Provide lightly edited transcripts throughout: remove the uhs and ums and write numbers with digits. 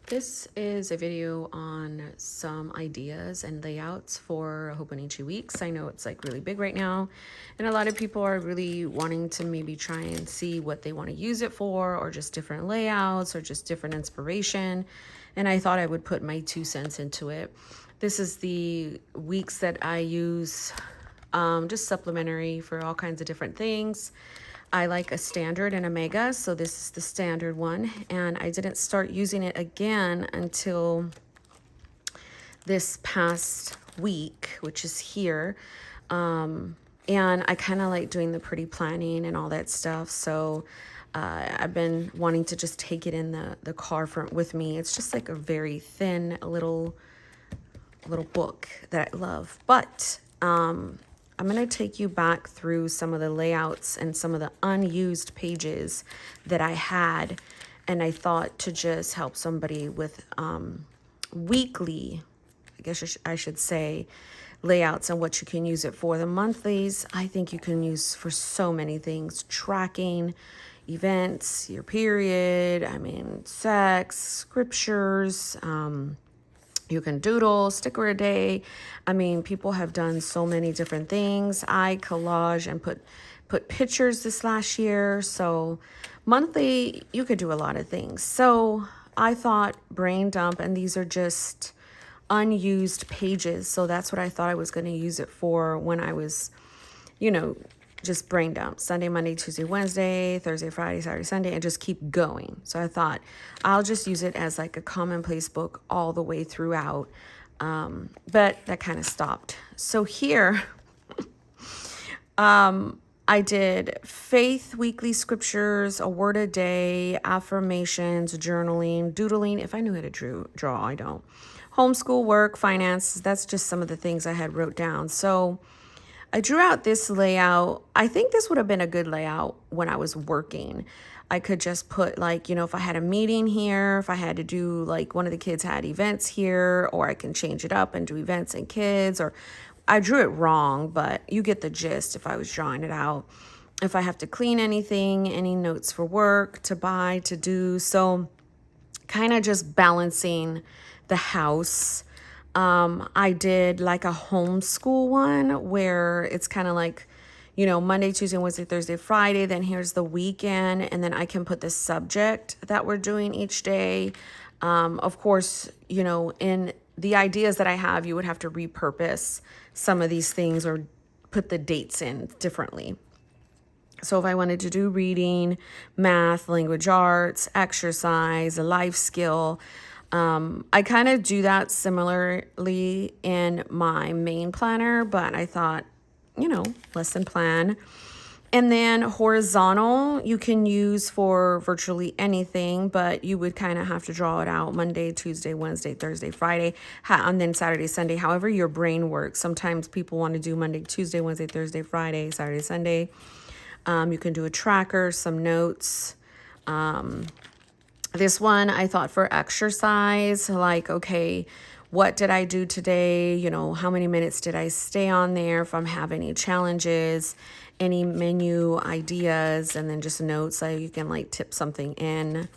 This is a video on some ideas and layouts for Hobonichi weeks. I know it's like really big right now, and a lot of people are really wanting to maybe try and see what they want to use it for, or just different layouts, or just different inspiration. And I thought I would put my 2 cents into it. This is the weeks that I use, just supplementary for all kinds of different things. I like a standard and a mega, so this is the standard one, and I didn't start using it again until this past week, which is here. And I kind of like doing the pretty planning and all that stuff, so I've been wanting to just take it in the car with me. It's just like a very thin little book that I love, but I'm going to take you back through some of the layouts and some of the unused pages that I had, and I thought to just help somebody with weekly, I guess I should say, layouts and what you can use it for. The monthlies, I think you can use for so many things: tracking events, your period, sex, scriptures, you can doodle, sticker a day. People have done so many different things. I collage and put pictures this last year. So monthly, you could do a lot of things. So I thought brain dump, and these are just unused pages. So that's what I thought I was going to use it for when I was, just brain dump. Sunday, Monday, Tuesday, Wednesday, Thursday, Friday, Saturday, Sunday, and just keep going. So I thought I'll just use it as like a commonplace book all the way throughout. But that kind of stopped. So here, I did faith, weekly scriptures, a word a day, affirmations, journaling, doodling. If I knew how to draw, I don't. Homeschool, work, finance. That's just some of the things I had wrote down. So I drew out this layout. I think this would have been a good layout when I was working. I could just put if I had a meeting here, if I had to do one of the kids had events here, or I can change it up and do events and kids, or I drew it wrong, but you get the gist if I was drawing it out. If I have to clean anything, any notes for work, to buy, to do. So kind of just balancing the house. I did like a homeschool one where it's kind of like, Monday, Tuesday, Wednesday, Thursday, Friday, then here's the weekend, and then I can put the subject that we're doing each day. Of course, in the ideas that I have, you would have to repurpose some of these things or put the dates in differently. So if I wanted to do reading, math, language arts, exercise, a life skill, I kind of do that similarly in my main planner, but I thought, lesson plan. And then horizontal, you can use for virtually anything, but you would kind of have to draw it out Monday, Tuesday, Wednesday, Thursday, Friday, and then Saturday, Sunday, however your brain works. Sometimes people want to do Monday, Tuesday, Wednesday, Thursday, Friday, Saturday, Sunday. You can do a tracker, some notes. This one I thought for exercise, okay, what did I do today? How many minutes did I stay on there? If I'm having any challenges, any menu ideas, and then just notes so you can tip something in.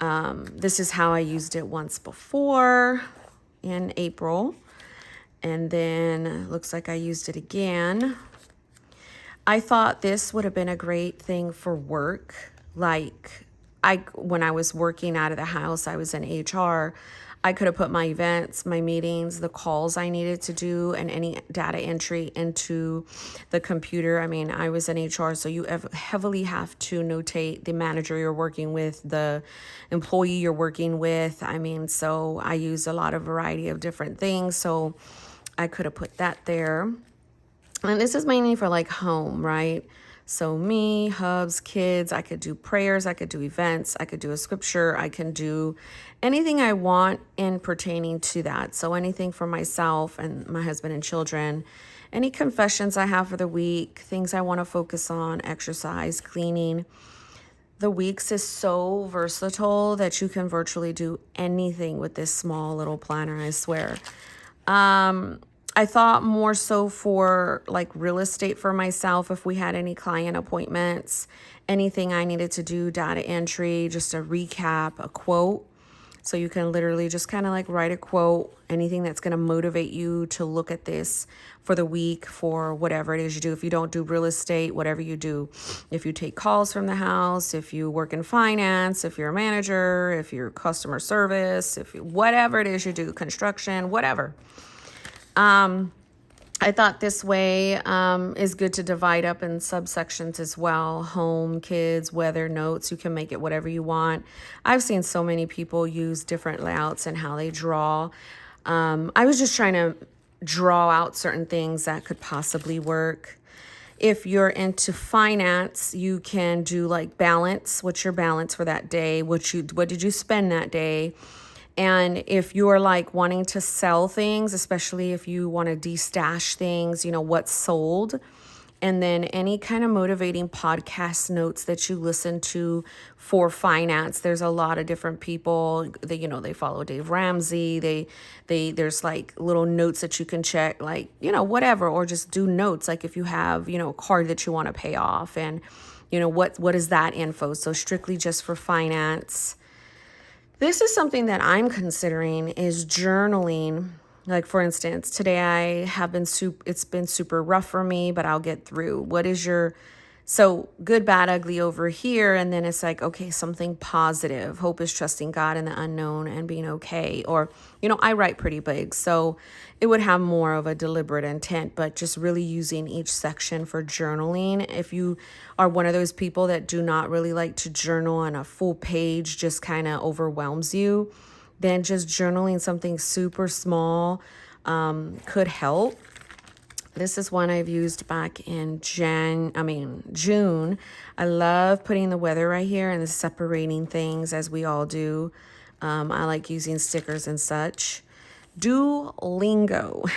This is how I used it once before in April. And then looks like I used it again. I thought this would have been a great thing for work. When I was working out of the house, I was in HR. I could have put my events, my meetings, the calls I needed to do, and any data entry into the computer. I was in HR, so you heavily have to notate the manager you're working with, the employee you're working with. So I use a lot of variety of different things, so I could have put that there. And this is mainly for home, right? So me, hubs, kids, I could do prayers, I could do events, I could do a scripture, I can do anything I want in pertaining to that. So anything for myself and my husband and children, any confessions I have for the week, things I want to focus on, exercise, cleaning. The weeks is so versatile that you can virtually do anything with this small little planner, I swear. I thought more so for real estate for myself, if we had any client appointments, anything I needed to do, data entry, just a recap, a quote. So you can literally just kind of like write a quote, anything that's going to motivate you to look at this for the week, for whatever it is you do. If you don't do real estate, whatever you do, if you take calls from the house, if you work in finance, if you're a manager, if you're customer service, if you, whatever it is you do, construction, whatever. I thought this way is good to divide up in subsections as well. Home, kids, weather, notes. You can make it whatever you want. I've seen so many people use different layouts and how they draw. I was just trying to draw out certain things that could possibly work. If you're into finance, you can do like balance. What's your balance for that day? What did you spend that day? And if you're like wanting to sell things, especially if you want to de-stash things, you know, what's sold. And then any kind of motivating podcast notes that you listen to for finance. There's a lot of different people that, you know, they follow Dave Ramsey. There's like little notes that you can check, like, you know, whatever, or just do notes. Like if you have, you know, a card that you want to pay off and, you know, what is that info? So strictly just for finance. This is something that I'm considering is journaling. Like for instance, today I have been it's been super rough for me, but I'll get through. What is your, so good, bad, ugly over here. And then it's like, okay, something positive. Hope is trusting God in the unknown and being okay. Or, you know, I write pretty big, so it would have more of a deliberate intent, but just really using each section for journaling. If you are one of those people that do not really like to journal and a full page just kind of overwhelms you, then just journaling something super small could help. This is one I've used back in June. I love putting the weather right here and separating things as we all do. I like using stickers and such. Duolingo.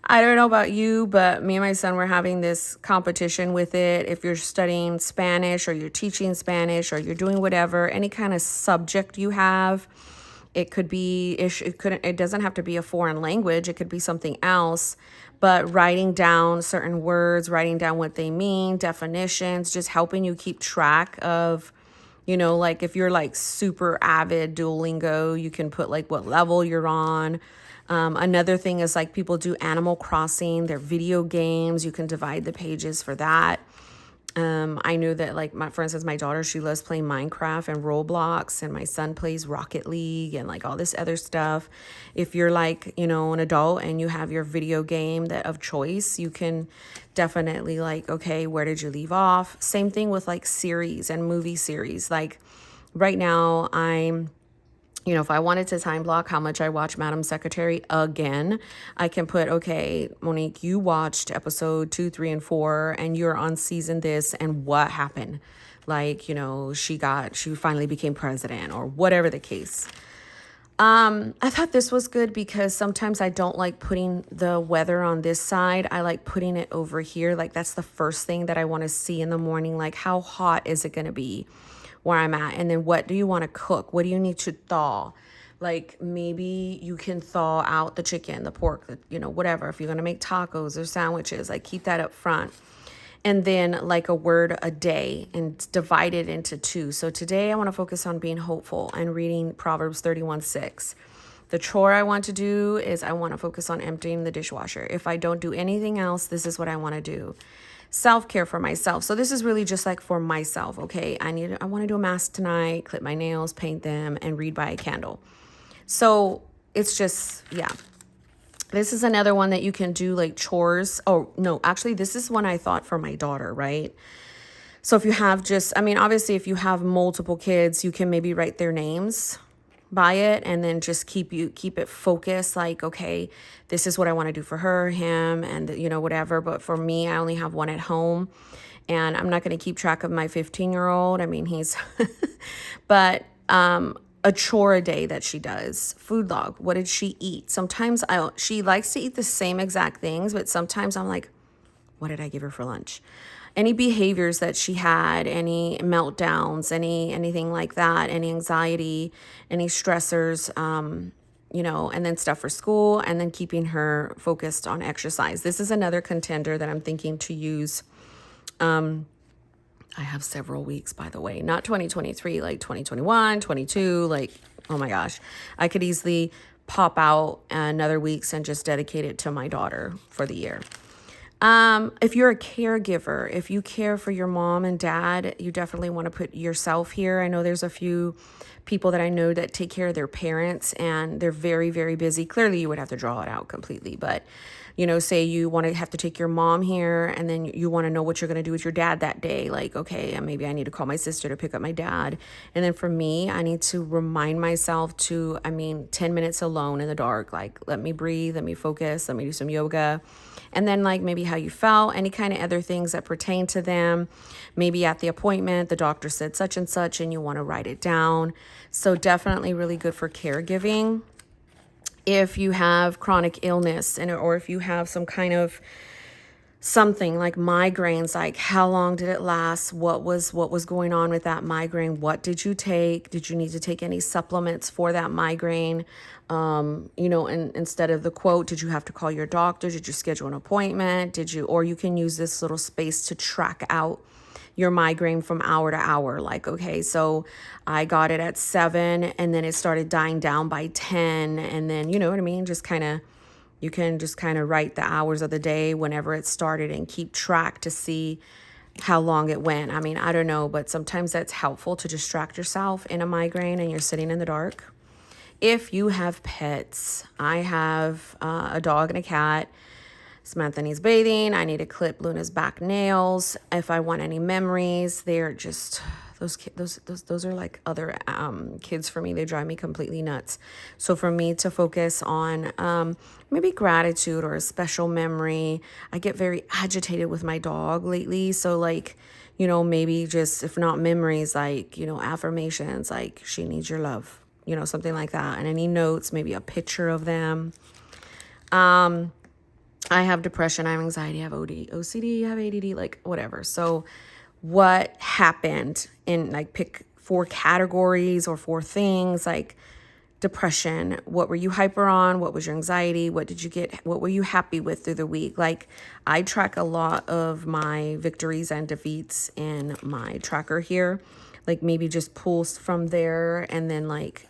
I don't know about you, but me and my son were having this competition with it. If you're studying Spanish or you're teaching Spanish or you're doing whatever, any kind of subject you have, it could be, it doesn't have to be a foreign language. It could be something else, but writing down certain words, writing down what they mean, definitions, just helping you keep track of, you know, like if you're like super avid Duolingo, you can put like what level you're on. Another thing is like people do Animal Crossing, their video games. You can divide the pages for that. I knew that like for instance, my daughter, she loves playing Minecraft and Roblox, and my son plays Rocket League and like all this other stuff. If you're like, you know, an adult and you have your video game that of choice, you can definitely like, okay, where did you leave off? Same thing with like series and movie series. Like right now you know, if I wanted to time block how much I watch Madam Secretary again, I can put, okay, Monique, you watched episode 2, 3, and 4, and you're on season this, and what happened? Like, you know, she finally became president, or whatever the case. I thought this was good because sometimes I don't like putting the weather on this side. I like putting it over here. Like that's the first thing that I want to see in the morning. Like how hot is it going to be where I'm at? And then what do you want to cook? What do you need to thaw? Like maybe you can thaw out the chicken, the pork, you know, whatever. If you're going to make tacos or sandwiches, like keep that up front. And then like a word a day and divide it into 2. So today I want to focus on being hopeful and reading Proverbs 31:6. The chore I want to do is I want to focus on emptying the dishwasher. If I don't do anything else, this is what I want to do. Self-care for myself. So this is really just like for myself. Okay, I want to do a mask tonight, clip my nails, paint them, and read by a candle. So it's just, yeah. This is another one that you can do like chores. Oh, no, actually, this is one I thought for my daughter, right? So if you have obviously, if you have multiple kids, you can maybe write their names by it and then just keep it focused. Like, okay, this is what I want to do for her, him, and, you know, whatever. But for me, I only have one at home and I'm not going to keep track of my 15-year-old. I mean, he's, but, a chore a day that she does. Food log. What did she eat? Sometimes she likes to eat the same exact things, but sometimes I'm like, what did I give her for lunch? Any behaviors that she had, any meltdowns, anything like that, any anxiety, any stressors, you know, and then stuff for school, and then keeping her focused on exercise. This is another contender that I'm thinking to use. I have several weeks, by the way, not 2023, like 2021, 22, like oh my gosh, I could easily pop out another week's and just dedicate it to my daughter for the year. If you're a caregiver, if you care for your mom and dad, you definitely want to put yourself here. I know there's a few people that I know that take care of their parents and they're very, very busy. Clearly, you would have to draw it out completely, but say you want to have to take your mom here and then you want to know what you're going to do with your dad that day. Like, okay, maybe I need to call my sister to pick up my dad. And then for me, I need to remind myself 10 minutes alone in the dark. Like, let me breathe, let me focus, let me do some yoga. And then like maybe how you felt, any kind of other things that pertain to them. Maybe at the appointment, the doctor said such and such and you want to write it down. So definitely really good for caregiving. If you have chronic illness or if you have some kind of something like migraines, like how long did it last? What was going on with that migraine? What did you take? Did you need to take any supplements for that migraine? And instead of the quote, did you have to call your doctor? Did you schedule an appointment? Or you can use this little space to track out your migraine from hour to hour. Like, okay, so I got it at 7 and then it started dying down by 10. And then, you know what I mean? You can just kind of write the hours of the day whenever it started and keep track to see how long it went. I mean, I don't know, but sometimes that's helpful to distract yourself in a migraine and you're sitting in the dark. If you have pets, I have a dog and a cat. Samantha needs bathing. I need to clip Luna's back nails. If I want any memories, they're just those are like other kids for me. They drive me completely nuts. So for me to focus on maybe gratitude or a special memory, I get very agitated with my dog lately. So like, maybe just if not memories, like, affirmations, like she needs your love, something like that. And any notes, maybe a picture of them. I have depression, I have anxiety, I have OCD, I have ADD, like whatever. So what happened in like pick 4 categories or 4 things, like depression. What were you hyper on? What was your anxiety? What did you get? What were you happy with through the week? Like I track a lot of my victories and defeats in my tracker here. Like maybe just pulls from there and then like,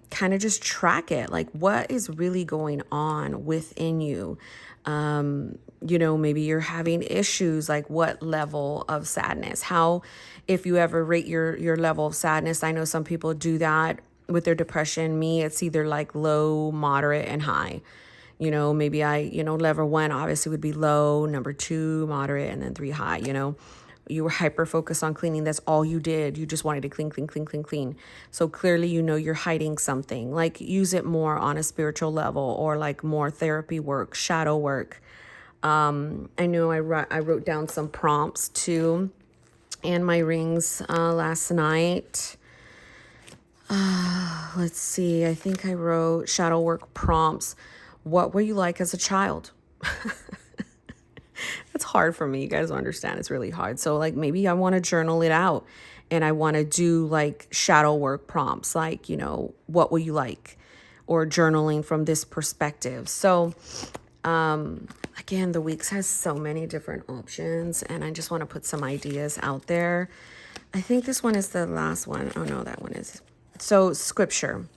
kind of just track it. Like what is really going on within you? Maybe you're having issues, like what level of sadness, if you ever rate your level of sadness. I know some people do that with their depression. Me, it's either like low, moderate, and high. Maybe level 1 obviously would be low, number 2, moderate, and then 3 high, You were hyper focused on cleaning. That's all you did. You just wanted to clean, clean, clean, clean, clean. So clearly, you're hiding something. Like use it more on a spiritual level or like more therapy work, shadow work. I know I wrote down some prompts too and my rings last night. Let's see. I think I wrote shadow work prompts. What were you like as a child? It's hard for me. You guys don't understand. It's really hard. So like maybe I want to journal it out and I want to do like shadow work prompts, like, what will you like? Or journaling from this perspective. So again, the weeks has so many different options and I just want to put some ideas out there. I think this one is the last one. Oh no, that one is. So scripture.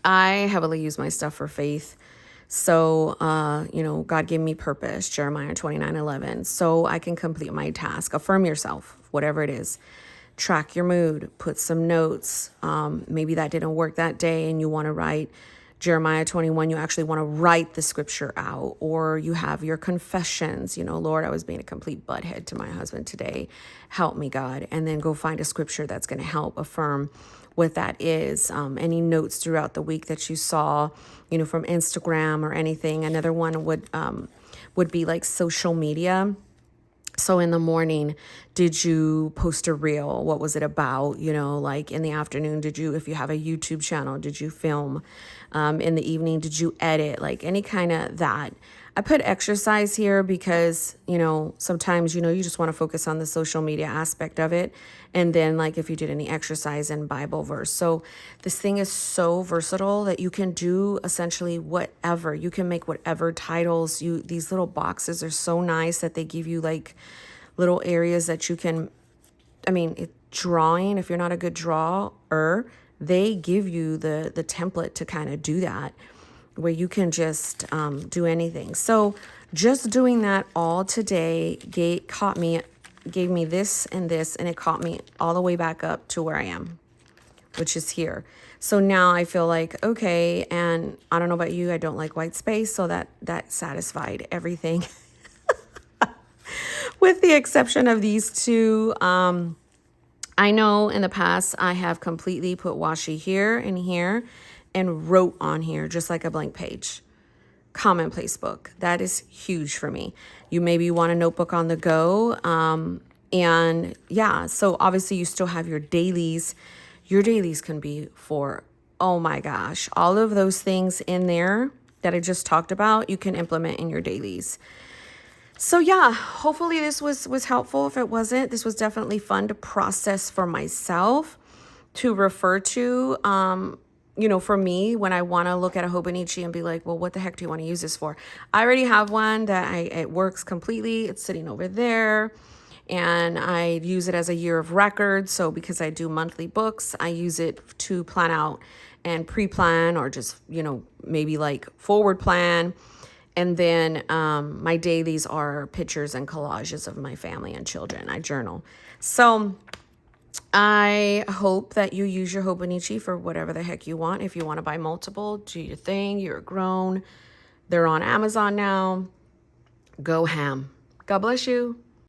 I heavily use my stuff for faith. So, God gave me purpose, Jeremiah 29:11, so I can complete my task. Affirm yourself, whatever it is. Track your mood, put some notes. Maybe that didn't work that day and you want to write Jeremiah 21, you actually want to write the scripture out, or you have your confessions, Lord, I was being a complete butthead to my husband today. Help me, God. And then go find a scripture that's going to help affirm what that is. Any notes throughout the week that you saw, from Instagram or anything. Another one would be like social media. So in the morning, did you post a reel? What was it about? Like in the afternoon, if you have a YouTube channel, did you film? In the evening, did you edit? Like any kind of that. I put exercise here because, sometimes, you just want to focus on the social media aspect of it. And then like if you did any exercise and Bible verse. So this thing is so versatile that you can do essentially whatever. You can make whatever titles. These little boxes are so nice that they give you like little areas that you can, drawing, if you're not a good drawer, they give you the template to kind of do that, where you can just do anything. So just doing that all today gave me this, and it caught me all the way back up to where I am, which is here. So now I feel like, okay, and I don't know about you, I don't like white space, so that satisfied everything. With the exception of these two. I know in the past I have completely put washi here and here and wrote on here just like a blank page. Commonplace book. That is huge for me. You maybe want a notebook on the go. And yeah, so obviously you still have your dailies. Your dailies can be for, oh my gosh, all of those things in there that I just talked about, you can implement in your dailies. So yeah, hopefully this was helpful. If it wasn't, this was definitely fun to process for myself, to refer to. For me, when I want to look at a Hobonichi and be like, well, what the heck do you want to use this for? I already have one that it works completely. It's sitting over there, and I use it as a year of record. So because I do monthly books, I use it to plan out and pre-plan, or just, maybe like forward plan. And then my dailies are pictures and collages of my family and children. I journal. So I hope that you use your Hobonichi for whatever the heck you want. If you want to buy multiple, do your thing. You're grown. They're on Amazon now. Go ham. God bless you.